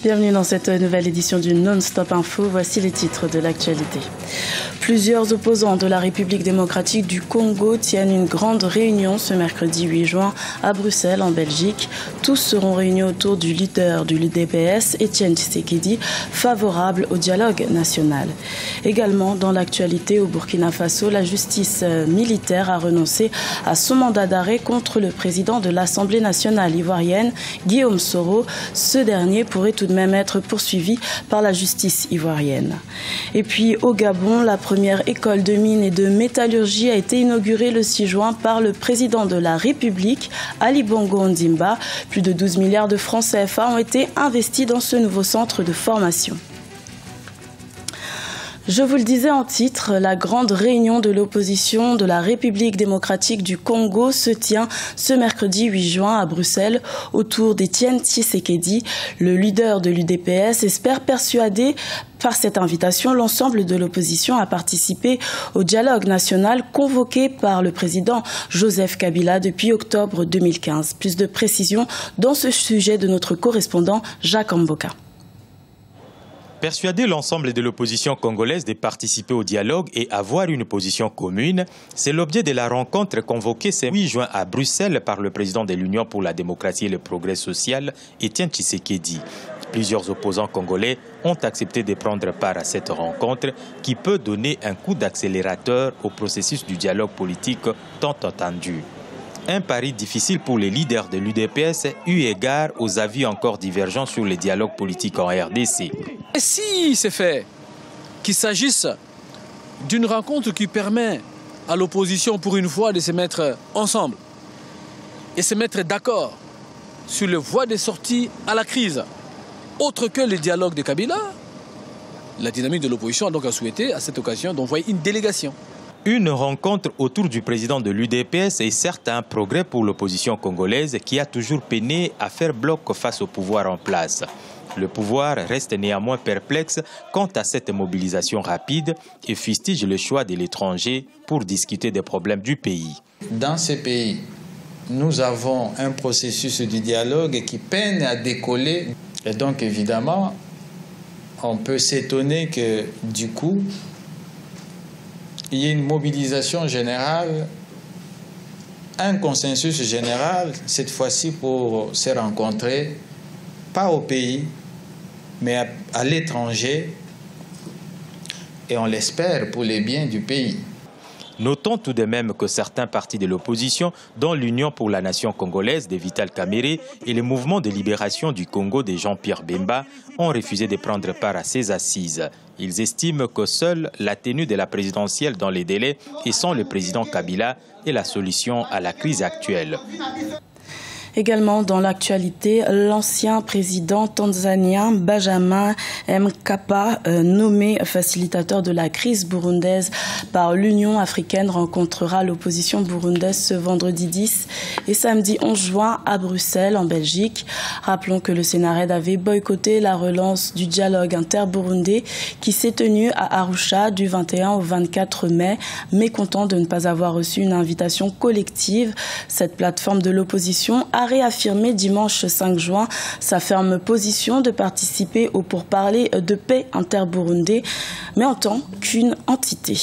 Bienvenue dans cette nouvelle édition du Non-Stop Info. Voici les titres de l'actualité. Plusieurs opposants de la République démocratique du Congo tiennent une grande réunion ce mercredi 8 juin à Bruxelles, en Belgique. Tous seront réunis autour du leader du l'UDPS, Étienne Tshisekedi, favorable au dialogue national. Également dans l'actualité au Burkina Faso, la justice militaire a renoncé à son mandat d'arrêt contre le président de l'Assemblée nationale ivoirienne, Guillaume Soro. Ce dernier pourrait tout de même être poursuivi par la justice ivoirienne. Et puis au Gabon, la première école de mine et de métallurgie a été inaugurée le 6 juin par le président de la République, Ali Bongo Ondimba. Plus de 12 milliards de francs CFA ont été investis dans ce nouveau centre de formation. Je vous le disais en titre, la grande réunion de l'opposition de la République démocratique du Congo se tient ce mercredi 8 juin à Bruxelles autour d'Étienne Tshisekedi. Le leader de l'UDPS espère persuader par cette invitation l'ensemble de l'opposition à participer au dialogue national convoqué par le président Joseph Kabila depuis octobre 2015. Plus de précisions dans ce sujet de notre correspondant Jacques Mboka. Persuader l'ensemble de l'opposition congolaise de participer au dialogue et avoir une position commune, c'est l'objet de la rencontre convoquée ce 8 juin à Bruxelles par le président de l'Union pour la démocratie et le progrès social, Étienne Tshisekedi. Plusieurs opposants congolais ont accepté de prendre part à cette rencontre qui peut donner un coup d'accélérateur au processus du dialogue politique tant attendu. Un pari difficile pour les leaders de l'UDPS eu égard aux avis encore divergents sur les dialogues politiques en RDC. Et si c'est fait qu'il s'agisse d'une rencontre qui permet à l'opposition pour une fois de se mettre ensemble et se mettre d'accord sur les voies de sortie à la crise, autre que le dialogue de Kabila, la dynamique de l'opposition a donc souhaité à cette occasion d'envoyer une délégation. Une rencontre autour du président de l'UDPS est certes un progrès pour l'opposition congolaise qui a toujours peiné à faire bloc face au pouvoir en place. Le pouvoir reste néanmoins perplexe quant à cette mobilisation rapide et fustige le choix de l'étranger pour discuter des problèmes du pays. Dans ce pays, nous avons un processus de dialogue qui peine à décoller. Et donc évidemment, on peut s'étonner que du coup, il y ait une mobilisation générale, un consensus général, cette fois-ci pour se rencontrer, pas au pays, mais à l'étranger, et on l'espère pour les biens du pays. Notons tout de même que certains partis de l'opposition, dont l'Union pour la nation congolaise de Vital Kamerhe et le mouvement de libération du Congo de Jean-Pierre Bemba, ont refusé de prendre part à ces assises. Ils estiment que seule la tenue de la présidentielle dans les délais et sans le président Kabila est la solution à la crise actuelle. Également dans l'actualité, l'ancien président tanzanien Benjamin Mkapa, nommé facilitateur de la crise burundaise par l'Union africaine, rencontrera l'opposition burundaise ce vendredi 10 et samedi 11 juin à Bruxelles, en Belgique. Rappelons que le Sénarède avait boycotté la relance du dialogue inter-burundais qui s'est tenu à Arusha du 21 au 24 mai, mécontent de ne pas avoir reçu une invitation collective. Cette plateforme de l'opposition a réaffirmé dimanche 5 juin sa ferme position de participer au pourparlers de paix inter-burundais, mais en tant qu'une entité.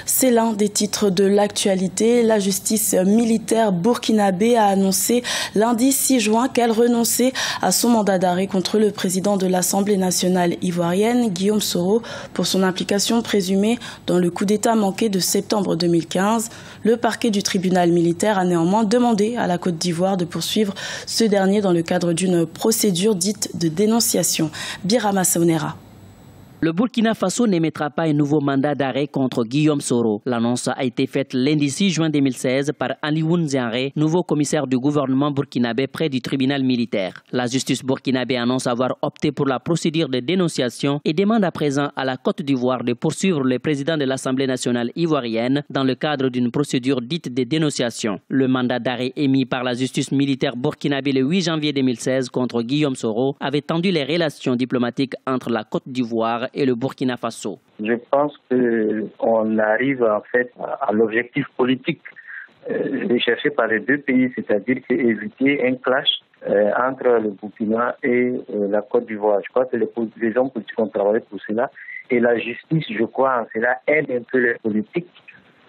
C'est l'un des titres de l'actualité. La justice militaire burkinabé a annoncé lundi 6 juin qu'elle renonçait à son mandat d'arrêt contre le président de l'Assemblée nationale ivoirienne, Guillaume Soro, pour son implication présumée dans le coup d'État manqué de septembre 2015. Le parquet du tribunal militaire a néanmoins demandé à la Côte d'Ivoire de poursuivre ce dernier dans le cadre d'une procédure dite de dénonciation. Birama Saonera. Le Burkina Faso n'émettra pas un nouveau mandat d'arrêt contre Guillaume Soro. L'annonce a été faite lundi 6 juin 2016 par Alioune Ziaré, nouveau commissaire du gouvernement burkinabé près du tribunal militaire. La justice burkinabé annonce avoir opté pour la procédure de dénonciation et demande à présent à la Côte d'Ivoire de poursuivre le président de l'Assemblée nationale ivoirienne dans le cadre d'une procédure dite de dénonciation. Le mandat d'arrêt émis par la justice militaire burkinabé le 8 janvier 2016 contre Guillaume Soro avait tendu les relations diplomatiques entre la Côte d'Ivoire et le Burkina Faso. Je pense qu'on arrive en fait à l'objectif politique recherché par les deux pays, c'est-à-dire éviter un clash entre le Burkina et la Côte d'Ivoire. Je crois que les hommes politiques ont travaillé pour cela. Et la justice, je crois, en cela aide un peu les politiques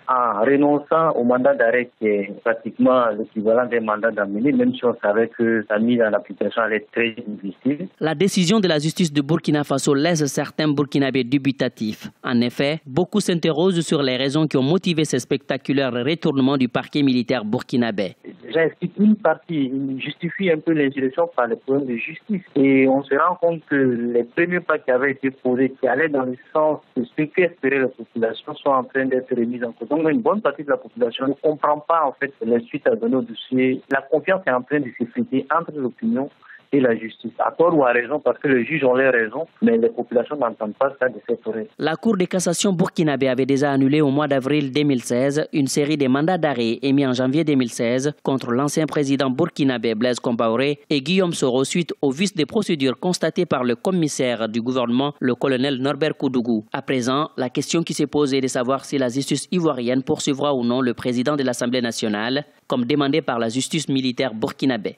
en renonçant au mandat d'arrêt qui est pratiquement l'équivalent d'un mandat d'amener, même si on savait que sa mise en application allait être très difficile. La décision de la justice de Burkina Faso laisse certains Burkinabés dubitatifs. En effet, beaucoup s'interrogent sur les raisons qui ont motivé ce spectaculaire retournement du parquet militaire burkinabé. J'explique une partie, il justifie un peu l'insurrection par les problèmes de justice. Et on se rend compte que les premiers pas qui avaient été posés, qui allaient dans le sens de ce qu'espérait la population, sont en train d'être remis en cause. Donc une bonne partie de la population ne comprend pas en fait les suites à donner au dossier. La confiance est en train de s'effriter entre l'opinion et la justice, à tort ou à raison, parce que les juges ont les raisons, mais les populations n'entendent pas ça de cette oreille. La Cour de cassation burkinabé avait déjà annulé au mois d'avril 2016 une série de mandats d'arrêt émis en janvier 2016 contre l'ancien président burkinabé Blaise Compaoré et Guillaume Soro suite au vice des procédures constatées par le commissaire du gouvernement, le colonel Norbert Koudougou. À présent, la question qui se pose est de savoir si la justice ivoirienne poursuivra ou non le président de l'Assemblée nationale, comme demandé par la justice militaire burkinabé.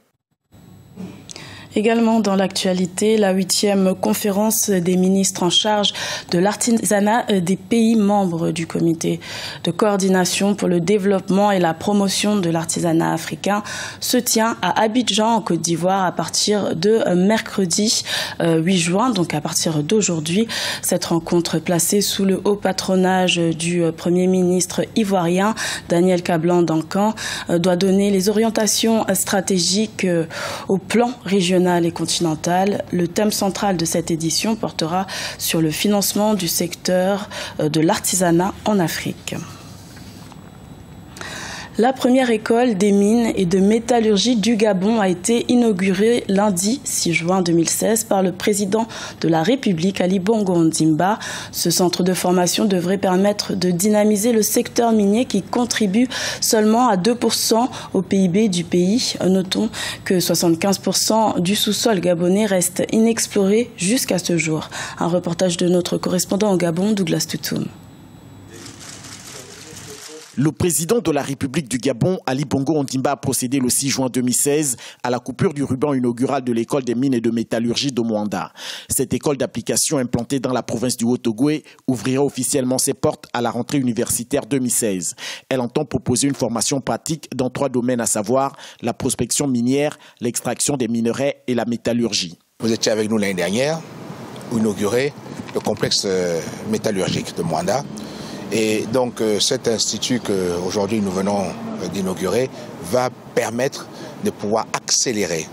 Également dans l'actualité, la 8e conférence des ministres en charge de l'artisanat des pays membres du comité de coordination pour le développement et la promotion de l'artisanat africain se tient à Abidjan en Côte d'Ivoire à partir de mercredi 8 juin, donc à partir d'aujourd'hui. Cette rencontre placée sous le haut patronage du Premier ministre ivoirien Daniel Kablan-Dankan doit donner les orientations stratégiques au plan régional et continentale. Le thème central de cette édition portera sur le financement du secteur de l'artisanat en Afrique. La première école des mines et de métallurgie du Gabon a été inaugurée lundi 6 juin 2016 par le président de la République, Ali Bongo Ondimba. Ce centre de formation devrait permettre de dynamiser le secteur minier qui contribue seulement à 2% au PIB du pays. Notons que 75% du sous-sol gabonais reste inexploré jusqu'à ce jour. Un reportage de notre correspondant au Gabon, Douglas Toutoum. Le président de la République du Gabon, Ali Bongo Ondimba, a procédé le 6 juin 2016 à la coupure du ruban inaugural de l'école des mines et de métallurgie de Mwanda. Cette école d'application implantée dans la province du Haut-Ogooué ouvrira officiellement ses portes à la rentrée universitaire 2016. Elle entend proposer une formation pratique dans 3 domaines, à savoir la prospection minière, l'extraction des minerais et la métallurgie. Vous étiez avec nous l'année dernière pour inaugurer le complexe métallurgique de Mwanda. Et donc cet institut qu'aujourd'hui nous venons d'inaugurer va permettre de pouvoir accélérer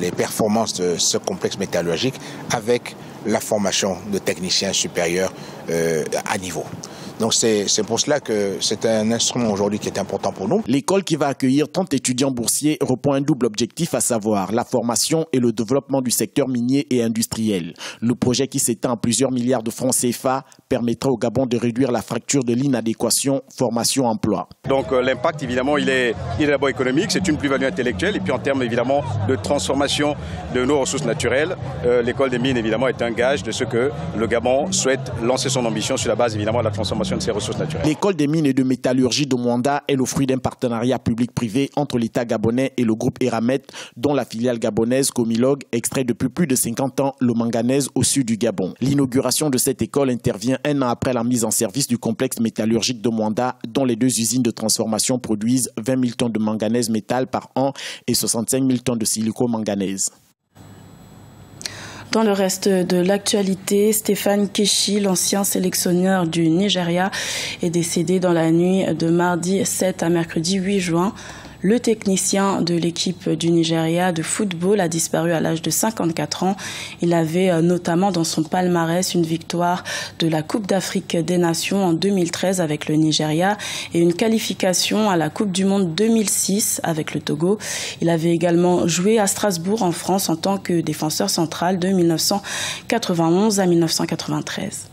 les performances de ce complexe métallurgique avec la formation de techniciens supérieurs à niveau. Donc c'est pour cela que c'est un instrument aujourd'hui qui est important pour nous. L'école qui va accueillir 30 étudiants boursiers répond à un double objectif, à savoir la formation et le développement du secteur minier et industriel. Le projet qui s'étend à plusieurs milliards de francs CFA permettra au Gabon de réduire la fracture de l'inadéquation formation-emploi. Donc l'impact évidemment il est d'abord économique, c'est une plus-value intellectuelle et puis en termes évidemment de transformation de nos ressources naturelles, l'école des mines évidemment est un gage de ce que le Gabon souhaite lancer son ambition sur la base évidemment de la transformation de ses ressources naturelles. L'école des mines et de métallurgie de Mwanda est le fruit d'un partenariat public-privé entre l'État gabonais et le groupe Eramet, dont la filiale gabonaise Comilog extrait depuis plus de 50 ans le manganèse au sud du Gabon. L'inauguration de cette école intervient un an après la mise en service du complexe métallurgique de Mwanda, dont les 2 usines de transformation produisent 20 000 tonnes de manganèse métal par an et 65 000 tonnes de silico-manganèse. Dans le reste de l'actualité, Stéphane Keshi, l'ancien sélectionneur du Nigeria, est décédé dans la nuit de mardi 7 à mercredi 8 juin. Le technicien de l'équipe du Nigeria de football a disparu à l'âge de 54 ans. Il avait notamment dans son palmarès une victoire de la Coupe d'Afrique des Nations en 2013 avec le Nigeria et une qualification à la Coupe du Monde 2006 avec le Togo. Il avait également joué à Strasbourg en France en tant que défenseur central de 1991 à 1993.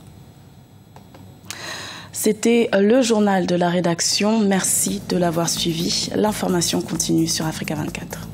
C'était le journal de la rédaction. Merci de l'avoir suivi. L'information continue sur Africa 24.